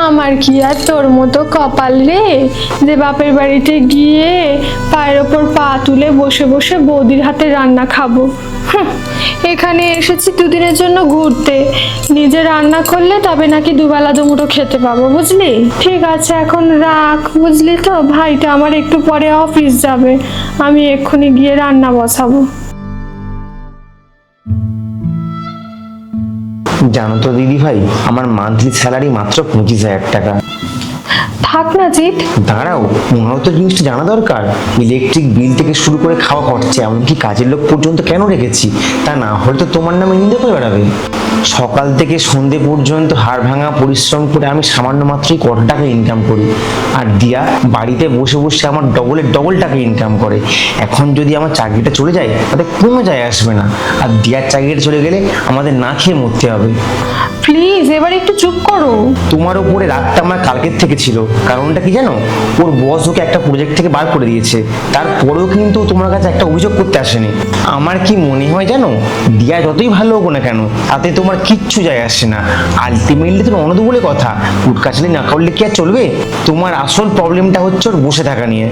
আমার কি আর তোর মতো কপাল রে যে বাপের বাড়িতে গিয়ে পায়ের ওপর পা তুলে বসে বসে বৌদির হাতে রান্না খাবো। এখানে এসেছি দুদিনের জন্য ঘুরতে, নিজে রান্না করলে তবে নাকি দুবেলা দুমুঠো খেতে পাবো, বুঝলি? ঠিক আছে এখন রাখ, বুঝলি তো? ভাইটা আমার একটু পরে অফিস যাবে, আমি এক্ষুনি গিয়ে রান্না বসাবো। জানো তো দিদি ভাই, আমার মান্থলি স্যালারি মাত্র 25,000 টাকা। থাক না জিৎ, দাঁড়াও, তোমারও তো জিনিসটা জানা দরকার। ইলেকট্রিক বিল থেকে শুরু করে খাওয়া খরচা, এমনকি কাজের লোক পর্যন্ত কেন রেখেছি? তা না হলে তো তোমার নামে নিন্দে করে বেড়াবে। সকাল থেকে সন্ধে পর্যন্ত হাড় ভাঙা পরিশ্রম করে আমি সামান্য মাত্রই কত টাকা ইনকাম করি, আর দিয়া বাড়িতে বসে বসে আমার ডবল টাকা ইনকাম করে। এখন যদি আমার চাকরিটা চলে যায় তাতে কোনো যায় আসবে না, আর দিয়ার চাকরিটা চলে গেলে আমাদের না খেয়ে মরতে হবে। প্লিজ এবার একটু চুপ করো। তোমার উপরে রাগটা আমার কালকের থেকে ছিল। কারণটা কি জানো? ওর বস ওকে একটা প্রজেক্ট থেকে বার করে দিয়েছে, তারপরেও কিন্তু তোমার কাছে একটা অভিযোগ করতে আসেনি। আমার কি মনে হয় জানো, দিয়া যতই ভালো হোক না কেন তাতে তোমার কিচ্ছু যায় আসে না। আলটিমেটলি তুমি অনদ বলে কথা, কুটকাছালি না করলে কি আর চলবে? তোমার আসল প্রবলেমটা হচ্ছে ওর বসে থাকা নিয়ে।